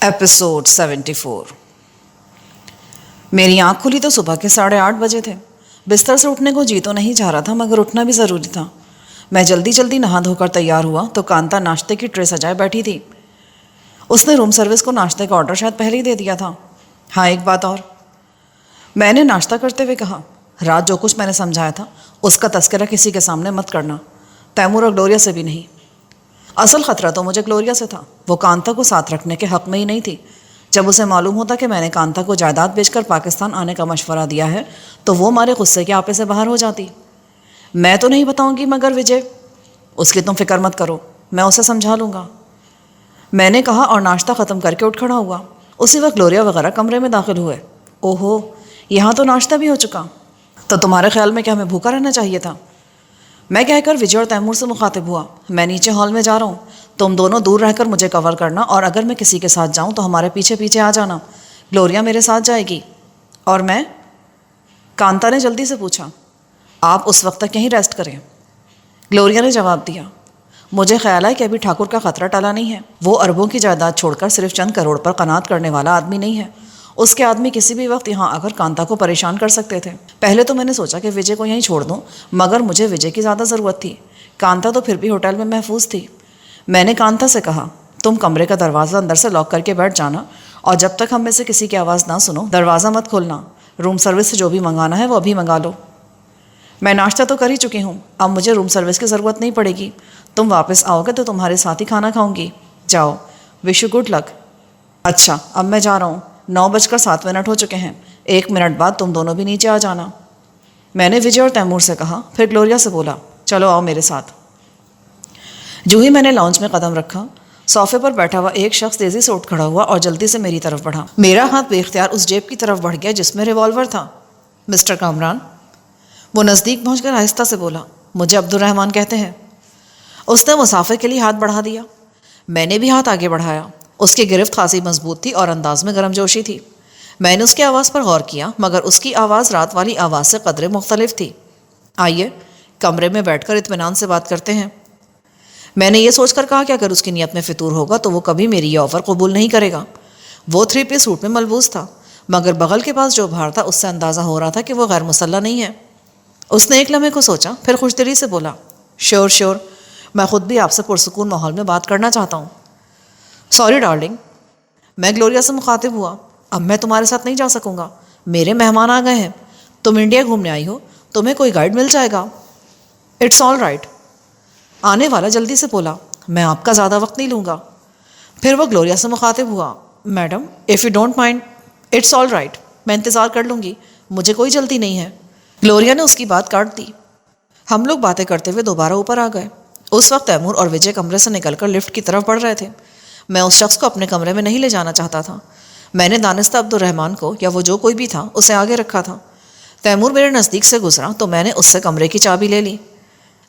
Episode 74۔ میری آنکھ کھلی تو صبح کے 8:30 بجے تھے۔ بستر سے اٹھنے کو جی تو نہیں چاہ رہا تھا، مگر اٹھنا بھی ضروری تھا۔ میں جلدی جلدی نہا دھو کر تیار ہوا تو کانتا ناشتے کی ٹرے سجائے بیٹھی تھی۔ اس نے روم سروس کو ناشتے کا آرڈر شاید پہلے ہی دے دیا تھا۔ ہاں، ایک بات اور، میں نے ناشتہ کرتے ہوئے کہا، رات جو کچھ میں نے سمجھایا تھا اس کا تذکرہ کسی کے سامنے مت کرنا، تیمور اور گلوریا سے بھی نہیں۔ اصل خطرہ تو مجھے گلوریا سے تھا۔ وہ کانتا کو ساتھ رکھنے کے حق میں ہی نہیں تھی۔ جب اسے معلوم ہوتا کہ میں نے کانتا کو جائیداد بیچ کر پاکستان آنے کا مشورہ دیا ہے تو وہ ہمارے غصے کے آپے سے باہر ہو جاتی۔ میں تو نہیں بتاؤں گی، مگر وجے، اس کی تم فکر مت کرو، میں اسے سمجھا لوں گا، میں نے کہا، اور ناشتہ ختم کر کے اٹھ کھڑا ہوا۔ اسی وقت گلوریا وغیرہ کمرے میں داخل ہوئے۔ اوہو، یہاں تو ناشتہ بھی ہو چکا، تو تمہارے خیال میں کیا ہمیں بھوکا رہنا چاہیے تھا؟ میں کہہ کر وجے اور تیمور سے مخاطب ہوا، میں نیچے ہال میں جا رہا ہوں، تم دونوں دور رہ کر مجھے کور کرنا، اور اگر میں کسی کے ساتھ جاؤں تو ہمارے پیچھے پیچھے آ جانا۔ گلوریا میرے ساتھ جائے گی۔ اور میں؟ کانتا نے جلدی سے پوچھا۔ آپ اس وقت تک یہیں ریسٹ کریں۔ گلوریا نے جواب دیا، مجھے خیال ہے کہ ابھی ٹھاکر کا خطرہ ٹلا نہیں ہے۔ وہ اربوں کی جائیداد چھوڑ کر صرف چند کروڑ پر قناعت کرنے والا آدمی نہیں ہے۔ اس کے آدمی کسی بھی وقت یہاں آ کر کانتا کو پریشان کر سکتے تھے۔ پہلے تو میں نے سوچا کہ وجے کو یہیں چھوڑ دوں، مگر مجھے وجے کی زیادہ ضرورت تھی۔ کانتا تو پھر بھی ہوٹل میں محفوظ تھی۔ میں نے کانتا سے کہا، تم کمرے کا دروازہ اندر سے لاک کر کے بیٹھ جانا، اور جب تک ہم میں سے کسی کی آواز نہ سنو دروازہ مت کھولنا۔ روم سروس سے جو بھی منگانا ہے وہ ابھی منگا لو۔ میں ناشتہ تو کر ہی چکی ہوں، اب مجھے روم سروس کی ضرورت نہیں پڑے گی۔ تم واپس آؤ گے تو تمہارے ساتھ ہی کھانا کھاؤں گی۔ جاؤ، وش یو گڈ لک۔ اچھا، اب میں جا رہا ہوں، 9:07 ہو چکے ہیں۔ 1 منٹ بعد تم دونوں بھی نیچے آ جانا۔ میں نے وجے اور تیمور سے کہا، پھر گلوریا سے بولا، چلو آؤ میرے ساتھ۔ جو ہی میں نے لاؤنج میں قدم رکھا، صوفے پر بیٹھا ہوا ایک شخص تیزی سے اٹھ کھڑا ہوا اور جلدی سے میری طرف بڑھا۔ میرا ہاتھ بے اختیار اس جیب کی طرف بڑھ گیا جس میں ریوالور تھا۔ مسٹر کامران؟ وہ نزدیک پہنچ کر آہستہ سے بولا، مجھے عبد الرحمن کہتے ہیں۔ اس نے مسافر کے لیے ہاتھ بڑھا دیا۔ میں نے بھی ہاتھ آگے بڑھایا۔ اس کی گرفت خاصی مضبوط تھی اور انداز میں گرم جوشی تھی۔ میں نے اس کی آواز پر غور کیا، مگر اس کی آواز رات والی آواز سے قدرے مختلف تھی۔ آئیے، کمرے میں بیٹھ کر اطمینان سے بات کرتے ہیں۔ میں نے یہ سوچ کر کہا کہ اگر اس کی نیت میں فطور ہوگا تو وہ کبھی میری یہ آفر قبول نہیں کرے گا۔ وہ 3 پیس سوٹ میں ملبوس تھا، مگر بغل کے پاس جو بھار تھا اس سے اندازہ ہو رہا تھا کہ وہ غیر مسلح نہیں ہے۔ اس نے ایک لمحے کو سوچا، پھر خوش دلی سے بولا، شور، میں خود بھی آپ سے پرسکون ماحول میں بات کرنا چاہتا ہوں۔ سوری ڈارلنگ، میں گلوریا سے مخاطب ہوا، اب میں تمہارے ساتھ نہیں جا سکوں گا، میرے مہمان آ گئے ہیں۔ تم انڈیا گھومنے آئی ہو، تمہیں کوئی گائیڈ مل جائے گا۔ اٹس آل رائٹ، آنے والا جلدی سے بولا، میں آپ کا زیادہ وقت نہیں لوں گا۔ پھر وہ گلوریا سے مخاطب ہوا، madam if you don't mind, it's all right, میں انتظار کر لوں گی، مجھے کوئی جلدی نہیں ہے۔ گلوریا نے اس کی بات کاٹ دی۔ ہم لوگ باتیں کرتے ہوئے دوبارہ اوپر آ گئے۔ اس وقت تیمور اور وجے کمرے سے نکل کر لفٹ کی طرف بڑھ رہے تھے۔ میں اس شخص کو اپنے کمرے میں نہیں لے جانا چاہتا تھا۔ میں نے دانستہ عبد الرحمن کو، یا وہ جو کوئی بھی تھا، اسے آگے رکھا تھا۔ تیمور میرے نزدیک سے گزرا تو میں نے اس سے کمرے کی چابی لے لی۔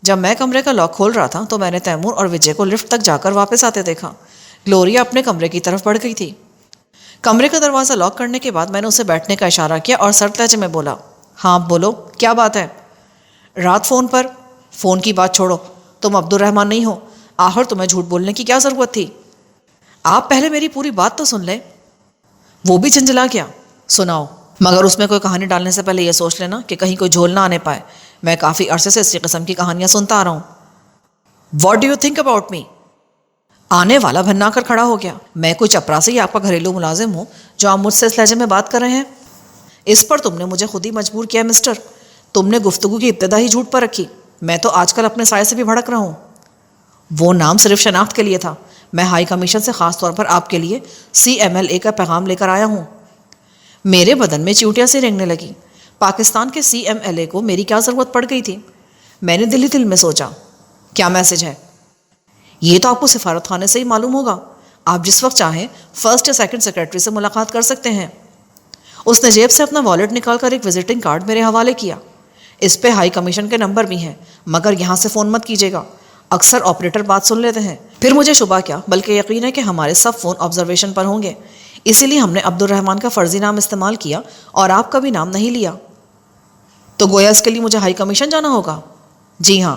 جب میں کمرے کا لاک کھول رہا تھا تو میں نے تیمور اور وجے کو لفٹ تک جا کر واپس آتے دیکھا۔ گلوریا اپنے کمرے کی طرف بڑھ گئی تھی۔ کمرے کا دروازہ لاک کرنے کے بعد میں نے اسے بیٹھنے کا اشارہ کیا اور سرد لہجے میں بولا، ہاں بولو، کیا بات ہے؟ رات فون کی بات چھوڑو، تم عبد الرحمن نہیں ہو، آخر تمہیں جھوٹ بولنے کی کیا ضرورت تھی؟ آپ پہلے میری پوری بات تو سن لیں۔ وہ بھی چنچلا کیا؟ سناؤ، مگر اس میں کوئی کہانی ڈالنے سے پہلے یہ سوچ لینا کہ کہیں کوئی جھول نہ آنے پائے۔ میں کافی عرصے سے اسی قسم کی کہانیاں سنتا آ رہا ہوں۔ What do you think about me? آنے والا بھنا کر کھڑا ہو گیا۔ میں کوئی چپراسی یا آپ کا گھریلو ملازم ہوں جو آپ مجھ سے اس لہجے میں بات کر رہے ہیں؟ اس پر تم نے مجھے خود ہی مجبور کیا مسٹر۔ تم نے گفتگو کی ابتدا ہی جھوٹ پر رکھی۔ میں تو آج کل اپنے سائے سے بھی بھڑک رہا ہوں۔ وہ نام صرف شناخت کے لیے تھا۔ میں ہائی کمیشن سے خاص طور پر آپ کے لیے CMLA کا پیغام لے کر آیا ہوں۔ میرے بدن میں چیونٹیاں سی رینگنے لگی۔ پاکستان کے CMLA کو میری کیا ضرورت پڑ گئی تھی؟ میں نے دل ہی دل میں سوچا، کیا میسج ہے؟ یہ تو آپ کو سفارت خانے سے ہی معلوم ہوگا۔ آپ جس وقت چاہیں فرسٹ یا سیکنڈ سیکرٹری سے ملاقات کر سکتے ہیں۔ اس نے جیب سے اپنا والیٹ نکال کر ایک وزٹنگ کارڈ میرے حوالے کیا۔ اس پہ ہائی کمیشن کے نمبر بھی ہیں، مگر یہاں سے فون مت کیجیے گا، اکثر آپریٹر بات سن لیتے ہیں۔ پھر مجھے شبہ کیا، بلکہ یقین ہے کہ ہمارے سب فون آبزرویشن پر ہوں گے، اسی لیے ہم نے عبد الرحمن کا فرضی نام استعمال کیا اور آپ کا بھی نام نہیں لیا۔ تو گویا اس کے لیے مجھے ہائی کمیشن جانا ہوگا؟ جی ہاں،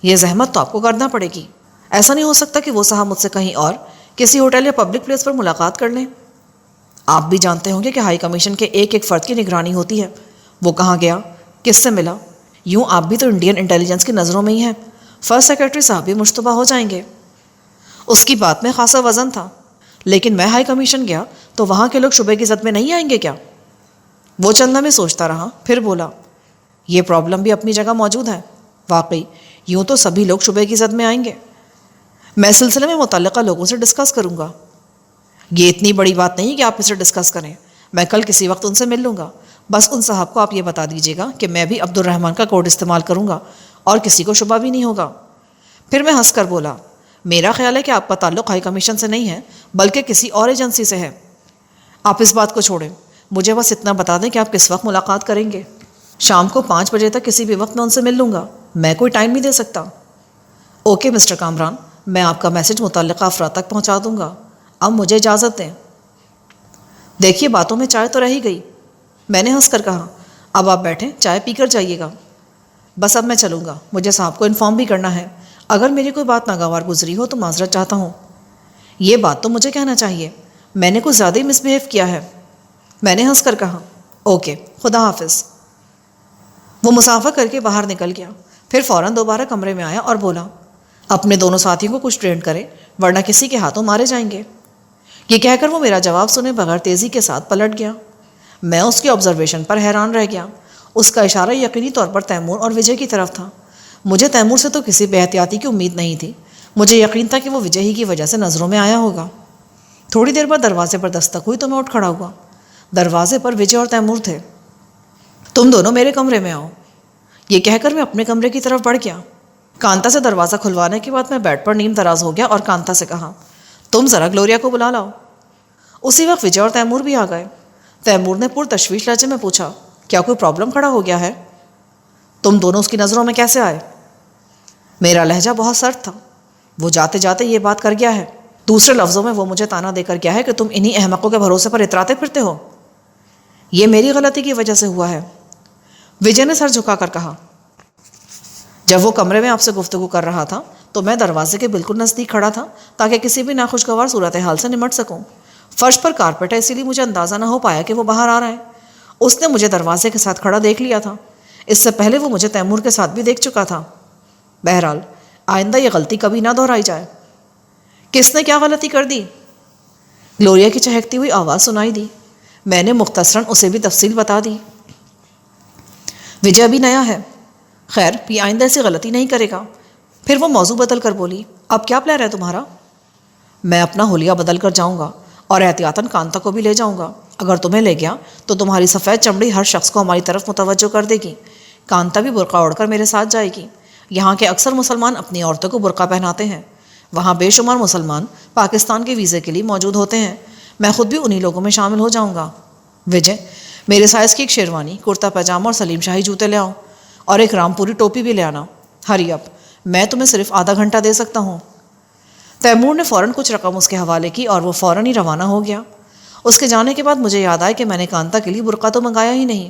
یہ زحمت تو آپ کو کرنا پڑے گی۔ ایسا نہیں ہو سکتا کہ وہ صاحب مجھ سے کہیں اور کسی ہوٹل یا پبلک پلیس پر ملاقات کر لیں۔ آپ بھی جانتے ہوں گے کہ ہائی کمیشن کے ایک ایک فرد کی نگرانی ہوتی ہے۔ وہ کہاں گیا، کس سے ملا، یوں آپ بھی تو انڈین انٹیلیجنس کی نظروں میں ہی ہیں۔ فرسٹ سیکرٹری صاحب بھی مشتبہ ہو جائیں گے۔ اس کی بات میں خاصا وزن تھا۔ لیکن میں ہائی کمیشن گیا تو وہاں کے لوگ شبے کی زد میں نہیں آئیں گے کیا؟ وہ چند لمحے سوچتا رہا، پھر بولا، یہ پرابلم بھی اپنی جگہ موجود ہے۔ واقعی یوں تو سبھی لوگ شبے کی زد میں آئیں گے۔ میں سلسلے میں متعلقہ لوگوں سے ڈسکس کروں گا۔ یہ اتنی بڑی بات نہیں کہ آپ اسے ڈسکس کریں، میں کل کسی وقت ان سے مل لوں گا۔ بس ان صاحب کو آپ یہ بتا دیجیے گا کہ میں بھی عبد الرحمن کا کوڈ استعمال کروں گا اور کسی کو شبہ بھی نہیں ہوگا۔ پھر میں ہنس کر بولا، میرا خیال ہے کہ آپ کا تعلق ہائی کمیشن سے نہیں ہے بلکہ کسی اور ایجنسی سے ہے۔ آپ اس بات کو چھوڑیں، مجھے بس اتنا بتا دیں کہ آپ کس وقت ملاقات کریں گے۔ شام کو 5 بجے تک کسی بھی وقت میں ان سے مل لوں گا، میں کوئی ٹائم نہیں دے سکتا۔ اوکے مسٹر کامران، میں آپ کا میسج متعلقہ افراد تک پہنچا دوں گا۔ اب مجھے اجازت دیں۔ دیکھیے باتوں میں چائے تو رہ ہی گئی، میں نے ہنس کر کہا۔ اب آپ بیٹھیں، چائے پی کر جائیے گا۔ بس اب میں چلوں گا، مجھے صاحب کو انفارم بھی کرنا ہے۔ اگر میری کوئی بات ناگوار گزری ہو تو معذرت چاہتا ہوں۔ یہ بات تو مجھے کہنا چاہیے، میں نے کچھ زیادہ ہی مس بہیو کیا ہے، میں نے ہنس کر کہا۔ اوکے، خدا حافظ۔ وہ مسافہ کر کے باہر نکل گیا، پھر فوراً دوبارہ کمرے میں آیا اور بولا، اپنے دونوں ساتھیوں کو کچھ ٹرینڈ کریں ورنہ کسی کے ہاتھوں مارے جائیں گے۔ یہ کہہ کر وہ میرا جواب سنے بغیر تیزی کے ساتھ پلٹ گیا۔ میں اس کی آبزرویشن پر حیران رہ گیا۔ اس کا اشارہ یقینی طور پر تیمور اور وجے کی طرف تھا۔ مجھے تیمور سے تو کسی بے احتیاطی کی امید نہیں تھی، مجھے یقین تھا کہ وہ وجے ہی کی وجہ سے نظروں میں آیا ہوگا۔ تھوڑی دیر بعد دروازے پر دستک ہوئی تو میں اٹھ کھڑا ہوا۔ دروازے پر وجے اور تیمور تھے۔ تم دونوں میرے کمرے میں آؤ، یہ کہہ کر میں اپنے کمرے کی طرف بڑھ گیا۔ کانتا سے دروازہ کھلوانے کے بعد میں بیڈ پر نیم دراز ہو گیا اور کانتا سے کہا، تم ذرا گلوریا کو بلا لاؤ۔ اسی وقت وجے اور تیمور بھی آ گئے۔ تیمور نے پرتشویش لہجے میں پوچھا، کیا کوئی پرابلم کھڑا ہو گیا ہے؟ تم دونوں اس کی نظروں میں کیسے آئے؟ میرا لہجہ بہت سرد تھا۔ وہ جاتے جاتے یہ بات کر گیا ہے، دوسرے لفظوں میں وہ مجھے تانا دے کر گیا ہے کہ تم انہی احمقوں کے بھروسے پر اتراتے پھرتے ہو۔ یہ میری غلطی کی وجہ سے ہوا ہے، وجے نے سر جھکا کر کہا۔ جب وہ کمرے میں آپ سے گفتگو کر رہا تھا تو میں دروازے کے بالکل نزدیک کھڑا تھا تاکہ کسی بھی ناخوشگوار صورتحال سے نمٹ سکوں۔ فرش پر کارپیٹ ہے، اسی لیے مجھے اندازہ نہ ہو پایا کہ وہ باہر آ رہا ہے۔ اس نے مجھے دروازے کے ساتھ کھڑا دیکھ لیا تھا، اس سے پہلے وہ مجھے تیمور کے ساتھ بھی دیکھ چکا تھا۔ بہرحال آئندہ یہ غلطی کبھی نہ دہرائی جائے۔ کس نے کیا غلطی کر دی؟ گلوریا کی چہکتی ہوئی آواز سنائی دی۔ میں نے مختصراً اسے بھی تفصیل بتا دی۔ وجے بھی نیا ہے، خیر یہ آئندہ ایسی غلطی نہیں کرے گا۔ پھر وہ موضوع بدل کر بولی، اب کیا پلان ہے تمہارا؟ میں اپنا حلیہ بدل کر جاؤں گا اور احتیاطاً کانتا کو بھی لے جاؤں گا۔ اگر تمہیں لے گیا تو تمہاری سفید چمڑی ہر شخص کو ہماری طرف متوجہ کر دے گی۔ کانتا بھی برقع اوڑھ کر میرے ساتھ جائے گی۔ یہاں کے اکثر مسلمان اپنی عورتوں کو برقع پہناتے ہیں، وہاں بے شمار مسلمان پاکستان کے ویزے کے لیے موجود ہوتے ہیں، میں خود بھی انہی لوگوں میں شامل ہو جاؤں گا۔ وجے، میرے سائز کی ایک شیروانی، کرتا پاجامہ اور سلیم شاہی جوتے لے آؤ، اور ایک رامپوری ٹوپی بھی لے آنا۔ ہری اپ، میں تمہیں صرف آدھا گھنٹہ دے سکتا ہوں۔ تیمور نے فوراً کچھ رقم اس کے حوالے کی اور وہ فوراً ہی روانہ ہو گیا۔ اس کے جانے کے بعد مجھے یاد آیا کہ میں نے کانتا کے لیے برقع تو منگایا ہی نہیں۔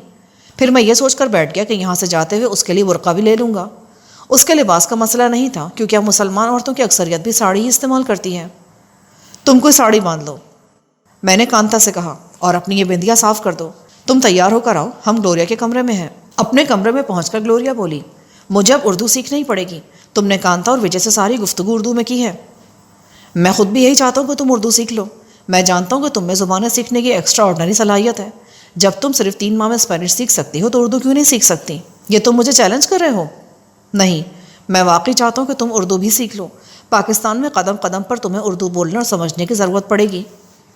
پھر میں یہ سوچ کر بیٹھ گیا کہ یہاں سے جاتے ہوئے اس کے لیے برقع بھی لے لوں گا۔ اس کے لباس کا مسئلہ نہیں تھا کیونکہ اب مسلمان عورتوں کی اکثریت بھی ساڑی ہی استعمال کرتی ہے۔ تم کوئی ساڑی باندھ لو، میں نے کانتا سے کہا، اور اپنی یہ بندیاں صاف کر دو۔ تم تیار ہو کر آؤ، ہم گلوریا کے کمرے میں ہیں۔ اپنے کمرے میں پہنچ کر گلوریا بولی، مجھے اب اردو سیکھنا ہی پڑے گی، تم نے کانتا اور وجے سے ساری گفتگو اردو میں کی ہے۔ میں خود بھی یہی چاہتا ہوں کہ تم اردو سیکھ لو۔ میں جانتا ہوں کہ تم میں زبانیں سیکھنے کی ایکسٹرا آرڈنری صلاحیت ہے۔ جب تم صرف 3 ماہ میں اسپینش سیکھ سکتی ہو تو اردو کیوں نہیں سیکھ سکتی؟ یہ تم مجھے چیلنج کر رہے ہو؟ نہیں، میں واقعی چاہتا ہوں کہ تم اردو بھی سیکھ لو۔ پاکستان میں قدم قدم پر تمہیں اردو بولنے اور سمجھنے کی ضرورت پڑے گی۔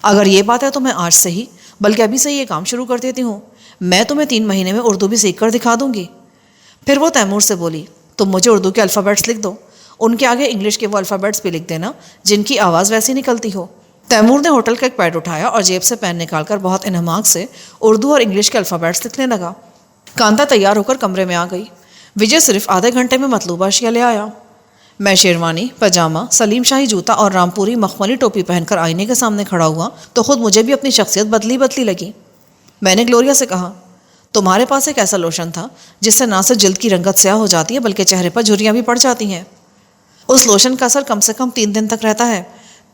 اگر یہ بات ہے تو میں آج سے ہی، بلکہ ابھی سے یہ کام شروع کر دیتی ہوں۔ میں تمہیں 3 مہینے میں اردو بھی سیکھ کر دکھا دوں گی۔ پھر وہ تیمور سے بولی، تم مجھے اردو کے الفابیٹس لکھ دو، ان کے آگے انگلش کے وہ الفابیٹس بھی لکھ دینا جن کی آواز ویسی نکلتی ہو۔ تیمور نے ہوٹل کا ایک پیڈ اٹھایا اور جیب سے پین نکال کر بہت انہماک سے اردو اور انگلش کے الفابیٹس لکھنے لگا۔ کانتا تیار ہو کر کمرے میں آ گئی۔ وجے صرف آدھے گھنٹے میں مطلوبہ اشیاء لے آیا۔ میں شیروانی، پاجامہ، سلیم شاہی جوتا اور رامپوری مخملی ٹوپی پہن کر آئینے کے سامنے کھڑا ہوا تو خود مجھے بھی اپنی شخصیت بدلی لگی۔ میں نے گلوریا سے کہا، تمہارے پاس ایک ایسا لوشن تھا جس سے نہ صرف جلد کی رنگت سیاہ ہو جاتی ہے بلکہ چہرے پر جھریاں بھی پڑ جاتی ہیں۔ اس لوشن کا اثر کم سے کم 3 دن تک رہتا ہے۔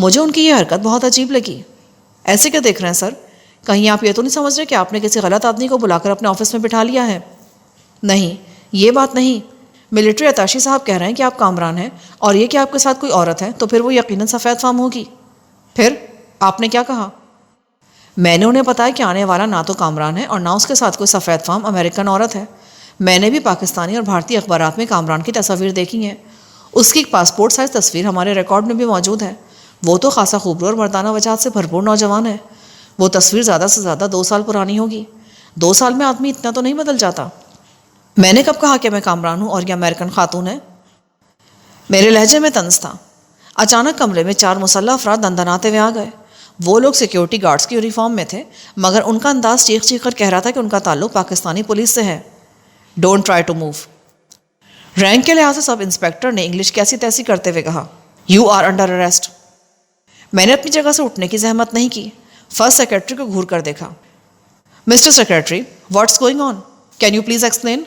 مجھے ان کی یہ حرکت بہت عجیب لگی. ایسے کیا دیکھ رہے ہیں سر؟ کہیں آپ یہ تو نہیں سمجھ رہے کہ آپ نے کسی غلط آدمی کو بلا کر اپنے آفس میں بٹھا لیا ہے؟ نہیں، یہ بات نہیں. ملٹری اتاشی صاحب کہہ رہے ہیں کہ آپ کامران ہیں، اور یہ کہ آپ کے ساتھ کوئی عورت ہے تو پھر وہ یقیناً سفید فام ہوگی. پھر آپ نے کیا کہا؟ میں نے انہیں بتایا کہ آنے والا نہ تو کامران ہے اور نہ اس کے ساتھ کوئی سفید فام امریکن عورت ہے. میں نے بھی پاکستانی اور بھارتی اخبارات میں کامران کی تصاویر دیکھی ہیں. اس کی ایک پاسپورٹ سائز تصویر ہمارے ریکارڈ میں بھی موجود ہے. وہ تو خاصا خوبصورت اور مردانہ وجاہت سے بھرپور نوجوان ہے. وہ تصویر زیادہ سے زیادہ 2 سال پرانی ہوگی. 2 سال میں آدمی اتنا تو نہیں بدل جاتا. میں نے کب کہا کہ میں کامران ہوں اور یہ امریکن خاتون ہے؟ میرے لہجے میں طنز تھا. اچانک کمرے میں 4 مسلح افراد دندناتے ہوئے آ گئے. وہ لوگ سیکیورٹی گارڈز کی یونیفارم میں تھے، مگر ان کا انداز چیخ چیخ کر کہہ رہا تھا کہ ان کا تعلق پاکستانی پولیس سے ہے. Don't try to move. Rank کے لحاظ سے سب انسپیکٹر نے انگلش کیسی تیسی کرتے ہوئے کہا، یو آر انڈر اریسٹ. میں نے اپنی جگہ سے اٹھنے کی زحمت نہیں کی. فرسٹ سیکرٹری کو گھور کر دیکھا. Mister secretary, what's going on? Can you please explain?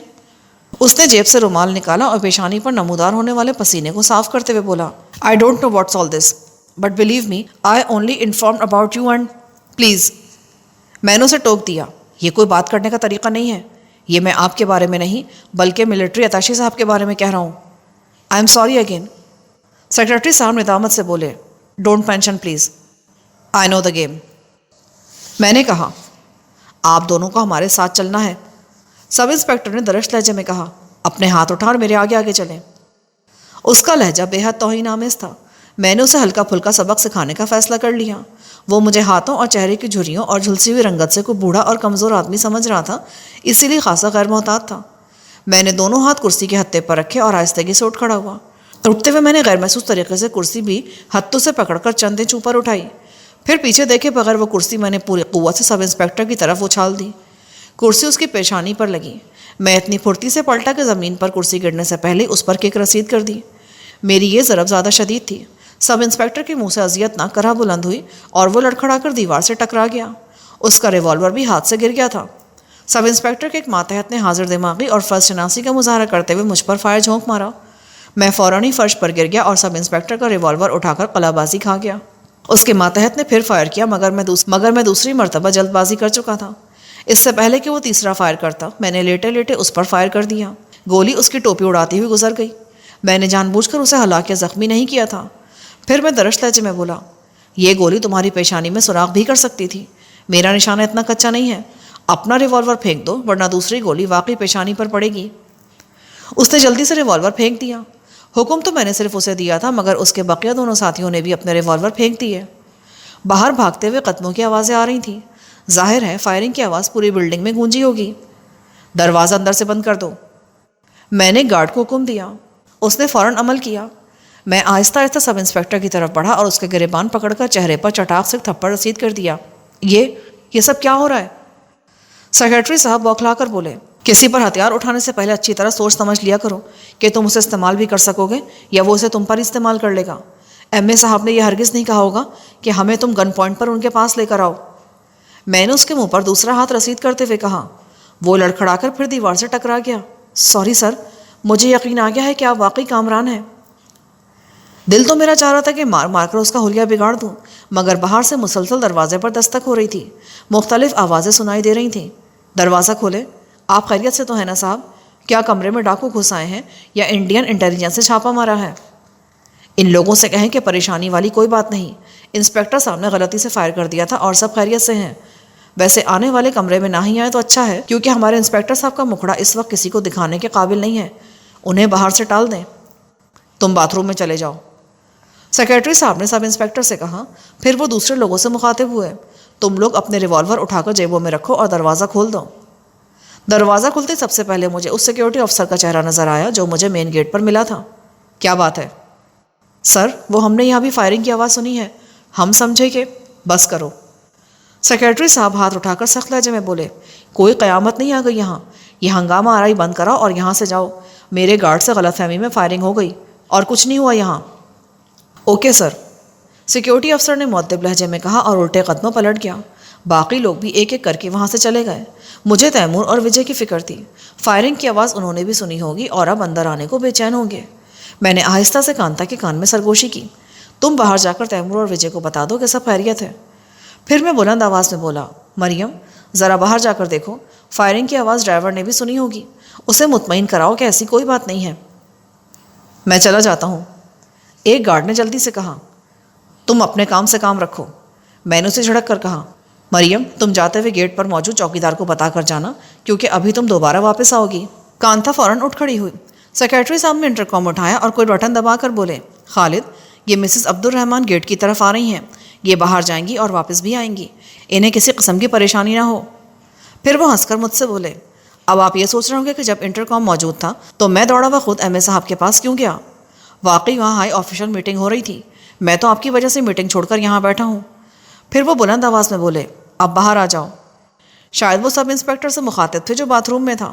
اس نے جیب سے رومال نکالا اور پیشانی پر نمودار ہونے والے پسینے کو صاف کرتے ہوئے بولا، I don't know what's all this, but believe me I only informed about you and please. میں نے اسے ٹوک دیا، یہ کوئی بات کرنے کا طریقہ نہیں ہے. یہ میں آپ کے بارے میں نہیں بلکہ ملٹری اتاشی صاحب کے بارے میں کہہ رہا ہوں. I am sorry again. Secretary صاحب ندامت سے بولے، don't mention please. I know the game. میں نے کہا، آپ دونوں کو ہمارے ساتھ چلنا ہے. سب انسپیکٹر نے درشت لہجے میں کہا، اپنے ہاتھ اٹھا اور میرے آگے آگے چلیں. اس کا لہجہ بے حد توہین آمیز تھا. میں نے اسے ہلکا پھلکا سبق سکھانے کا فیصلہ کر لیا. وہ مجھے ہاتھوں اور چہرے کی جھریوں اور جھلسی ہوئی رنگت سے کوئی بوڑھا اور کمزور آدمی سمجھ رہا تھا، اسی لیے خاصا غیر محتاط تھا. میں نے دونوں ہاتھ کرسی کے ہتھے پر رکھے اور آہستگی سے اٹھ کھڑا ہوا. اٹھتے ہوئے میں نے غیر محسوس طریقے سے کرسی بھی ہتھوں سے پکڑ کر چند انچ اوپر اٹھائی. پھر پیچھے دیکھے بغیر وہ کرسی میں نے پوری قوت سے سب انسپیکٹر کی طرف اچھال دی. کرسی اس کی پیشانی پر لگی. میں اتنی پھرتی سے پلٹا کہ زمین پر کرسی گرنے سے پہلے اس پر کک رسید کر دی. میری یہ ضرب زیادہ شدید تھی. سب انسپیکٹر کے منہ سے اذیت نہ کرا بلند ہوئی اور وہ لڑکھڑا کر دیوار سے ٹکرا گیا. اس کا ریوالور بھی ہاتھ سے گر گیا تھا. سب انسپیکٹر کے ایک ماتحت نے حاضر دماغی اور فرض شناسی کا مظاہرہ کرتے ہوئے مجھ پر فائر جھونک مارا. میں فوراً ہی فرش پر گر گیا اور سب انسپیکٹر کا ریوالور اٹھا کر قلع بازی کھا گیا. اس کے ماتحت نے پھر فائر کیا، مگر میں دوسری مرتبہ جلد بازی کر چکا تھا. اس سے پہلے کہ وہ تیسرا فائر کرتا، میں نے لیٹے لیٹے اس پر فائر کر دیا. گولی اس کی ٹوپی اڑاتی ہوئی گزر گئی. میں نے جان بوجھ کر اسے ہلاک یا زخمی نہیں کیا تھا. پھر میں درشت لہجے میں بولا، یہ گولی تمہاری پیشانی میں سراغ بھی کر سکتی تھی. میرا نشانہ اتنا کچا نہیں ہے. اپنا ریوالور پھینک دو ورنہ دوسری گولی واقعی پیشانی پر پڑے گی. اس نے جلدی سے ریوالور پھینک دیا. حکم تو میں نے صرف اسے دیا تھا، مگر اس کے بقیہ دونوں ساتھیوں نے بھی اپنے ریوالور پھینک دیے. باہر بھاگتے ہوئے قدموں کی آوازیں آ رہی تھیں. ظاہر ہے فائرنگ کی آواز پوری بلڈنگ میں گونجی ہوگی. دروازہ اندر سے بند کر دو. میں نے گارڈ کو حکم دیا. اس نے فوراً عمل کیا. میں آہستہ آہستہ سب انسپیکٹر کی طرف بڑھا اور اس کے گریبان پکڑ کر چہرے پر چٹاک سے تھپڑ رسید کر دیا. یہ سب کیا ہو رہا ہے؟ سیکرٹری صاحب بوکھلا کر بولے، کسی پر ہتھیار اٹھانے سے پہلے اچھی طرح سوچ سمجھ لیا کرو کہ تم اسے استعمال بھی کر سکو گے یا وہ اسے تم پر استعمال کر لے گا. ایم اے صاحب نے یہ ہرگز نہیں کہا ہوگا کہ ہمیں تم گن پوائنٹ پر ان کے پاس لے کر آؤ. میں نے اس کے منہ پر دوسرا ہاتھ رسید کرتے ہوئے کہا. وہ لڑکھڑا کر پھر دیوار سے ٹکرا گیا. سوری سر، مجھے یقین آ گیا ہے کہ آپ واقعی کامران ہیں. دل تو میرا چاہ رہا تھا کہ مار مار کر اس کا حلیہ بگاڑ دوں، مگر باہر سے مسلسل دروازے پر دستک ہو رہی تھی. مختلف آوازیں سنائی دے رہی تھیں. دروازہ کھولے. آپ خیریت سے تو ہیں نا صاحب؟ کیا کمرے میں ڈاکو گھس آئے ہیں یا انڈین انٹیلیجنس سے چھاپا مارا ہے؟ ان لوگوں سے کہیں کہ پریشانی والی کوئی بات نہیں. انسپیکٹر صاحب نے غلطی سے فائر کر دیا تھا اور سب خیریت سے ہیں. ویسے آنے والے کمرے میں نہ ہی آئے تو اچھا ہے، کیونکہ ہمارے انسپیکٹر صاحب کا مکھڑا اس وقت کسی کو دکھانے کے قابل نہیں ہے. انہیں باہر سے ٹال دیں. تم باتھ روم میں چلے جاؤ. سیکرٹری صاحب نے سب انسپیکٹر سے کہا. پھر وہ دوسرے لوگوں سے مخاطب ہوئے، تم لوگ اپنے ریوالور اٹھا کر جیبوں میں رکھو اور دروازہ کھول دو. دروازہ کھلتے سب سے پہلے مجھے اس سیکیورٹی افسر کا چہرہ نظر آیا جو مجھے مین گیٹ پر ملا تھا. کیا بات ہے؟ سر، وہ ہم نے یہاں بھی فائرنگ کی آواز سنی ہے. ہم سمجھے کہ بس کرو. سیکرٹری صاحب ہاتھ اٹھا کر سخت لہجے میں بولے، کوئی قیامت نہیں آ گئی یہاں. یہ ہنگامہ آرائی بند کراؤ اور یہاں سے جاؤ. میرے گارڈ سے غلط فہمی میں فائرنگ ہو گئی اور کچھ نہیں ہوا یہاں. اوکے سر، سیکیورٹی افسر نے مؤدب لہجے میں کہا اور الٹے قدموں پلٹ گیا. باقی لوگ بھی ایک ایک کر کے وہاں سے چلے گئے. مجھے تیمور اور وجے کی فکر تھی. فائرنگ کی آواز انہوں نے بھی سنی ہوگی اور اب اندر آنے کو بے چین ہوں گے. میں نے آہستہ سے کانتا کے کان میں سرگوشی کی. تم باہر جا کر تیمور اور وجے کو بتا دو کہ سب خیریت ہے۔ پھر میں بلند آواز میں بولا، مریم ذرا باہر جا کر دیکھو، فائرنگ کی آواز ڈرائیور نے بھی سنی ہوگی، اسے مطمئن کراؤ کہ ایسی کوئی بات نہیں ہے۔ میں چلا جاتا ہوں، ایک گارڈ نے جلدی سے کہا۔ تم اپنے کام سے کام رکھو، میں نے اسے جھڑک کر کہا۔ مریم تم جاتے ہوئے گیٹ پر موجود چوکیدار کو بتا کر جانا، کیونکہ ابھی تم دوبارہ واپس آؤ گی۔ کانتا فوراً اٹھ کھڑی ہوئی، سیکرٹری صاحب نے انٹر کام اٹھایا اور کوئی بٹن دبا کر بولے، خالد یہ مسز عبد الرحمن گیٹ کی طرف آ رہی ہیں، یہ باہر جائیں گی اور واپس بھی آئیں گی، انہیں کسی قسم کی پریشانی نہ ہو۔ پھر وہ ہنس کر مجھ سے بولے، اب آپ یہ سوچ رہے ہوں گے کہ جب انٹر کام موجود تھا تو میں دوڑا ہوا خود ایم اے صاحب کے پاس کیوں گیا؟ واقعی وہاں ہائی آفیشل میٹنگ ہو رہی تھی، میں تو آپ کی وجہ سے میٹنگ چھوڑ کر یہاں بیٹھا ہوں۔ پھر وہ بلند آواز میں بولے، اب باہر آ جاؤ۔ شاید وہ سب انسپکٹر سے مخاطب تھے جو باتھ روم میں تھا۔